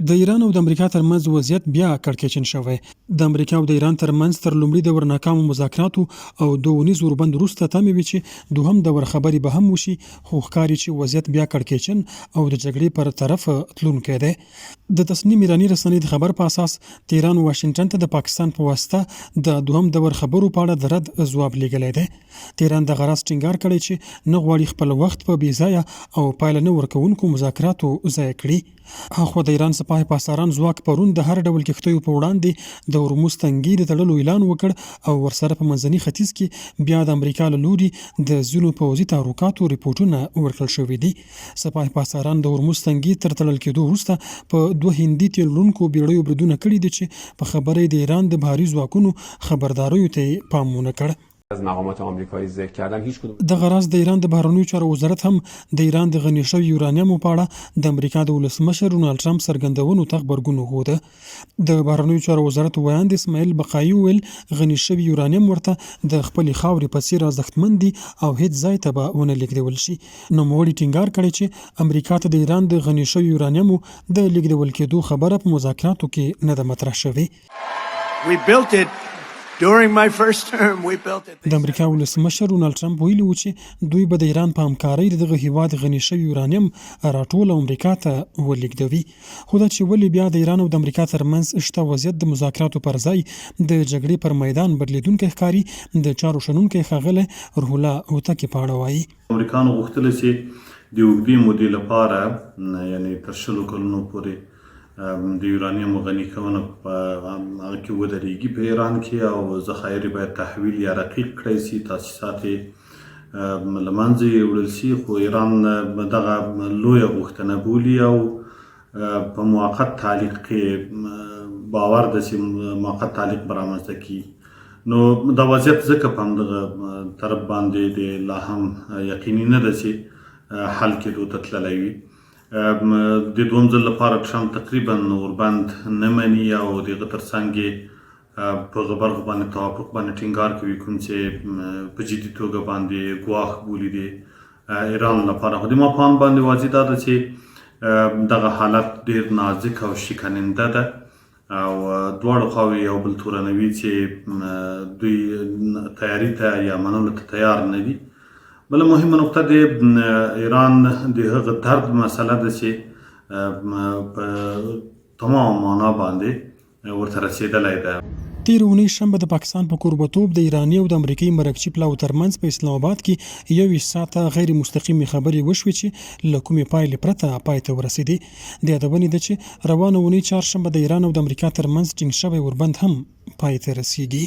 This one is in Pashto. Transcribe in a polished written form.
د ایران او د امریکا ترمنځ وضعیت بیا کړکېچن شوی. د امریکا او د ایران ترمنځ تر لومړي دور ناکامو مذاکراتو او دوونیز اوربند وروسته تمې وي چې دوهم دور خبرې به هم وشي، خو ښکاري چې وضعیت بیا کړکېچن او د جګړې پر طرف تلونکی دی. د تصنیم ایراني رسنۍ د خبر په اساس تهران واشنګټن ته د پاکستان په واسطه د دوهم دور خبرو په اړه د رد ځواب لیږلی دی. تهران د غرض ټینګار کړی چې نه غواړي خپل وخت په بې ځایه او پایله نه ورکوونکو مذاکراتو ضایع کړي. اخوا د ایران سپاه پاسداران ځواک پرون د هر ډول کښتیو په وړاندې د هرمز تنګي د تړلو اعلان وکړ او ورسره په منځني ختیځ کې بیا د امریکا له لوري د ځینو پوځي تحرکاتو ریپورټونه ورکړل شوي دي. سپاه پاسداران د هرمز تنګي تر تړل کېدو وروسته په 2 هندي تیل وړونکو بیړیو بریدونه کړي دي چې په خبره د ایران د بهري ځواکونو خبرداریو ته پام ونه کړ. از مقامات آمریکایی ذکر کردم هیچ کدوم د غرض د ایران د بهرنیو چارو وزارت هم د ایران د غني شوي یورانیم په اړه د امریکا د ولسمشر ډونالد ټرمپ څرګندونو ته غبرګون وښوده. د بهرنیو چارو وزارت وایاند اسماعیل بقایي ویل غني شوي یورانیم ورته د خپلې خاورې په څیر ارزښتمن دي او هیڅ ځای ته به ونه لیږدول شي. نوموړي ټینګار کړی چې امریکا ته د ایران د غني شوي یورانیمو د لیږدول کېدو خبره په مذاکراتو کې نه ده مطرح شوې. د امریکا ولسمشر ډونالد ټرمپ ویلي و چې دوی به د ایران په همکارۍ دغه هیواد غني شوي یورانیم راټول امریکا ته ولېږدوي. خو دا چې ولې بیا د ایران او د امریکا ترمنځ شته وضعیت د مذاکراتو پر ځای د جګړې پر میدان بدلیدونکی ښکاري، د چارو شنونکی ښاغلی روح الله هوتکی په اړه وایي. امریکانو غوښتل چې د اوږدې مودې لپاره یعنی تر 20 کلونو پورې د یورانیم غني کونه په هغه کې ودرېږي په ایران کې او ذخایر باید تحویل یا رقیق کړی شي، تاسیسات له منځه یوړل شي. خو ایران دغه لویه غوښتنه بولي او په موقت تعلیق کې باور ده چې موقت تعلیق به رامنځته کړي. نو دا وضعیت ځکه په همدغه طرف باندې د لا هم یقیني نه ده چې حل کېدو ته تللی وي. د دوم ځل لپاره ټرمپ تقریبا اوربند نه مني او دغه ترڅنګ په غبرغ باندې توافق باندې ټینګار کوي، کوم چې په جدي توګه باندې ګواښ بولي د ایران لپاره. خو د ما په اند باندې واضح ده چې دغه حالت ډېر نازک او شکننده ده او دواړو خواوې یو بل تورنوي چې دوی تیاري ته یا منلو ته تیار نه دي. بله مهمه نقطه د ایران د هغه درد مسله ده چې په تمام معنا باندې ورته رسېدلی ده. تېره اونۍ شنبه د پاکستان په کوربتوب د ایراني او د امریکایي مرکچي پلاو ترمنځ په اسلام آباد کې 21 ساعته غیر مستقیمې خبرې وشوې چې له کومې پایلې پرته پای ته ورسېدې. د یادونې ده چې روانه اونۍ چهارشنبه د ایران او د امریکا ترمنځ ټینګ شوی اوربند هم پای ته رسېږي.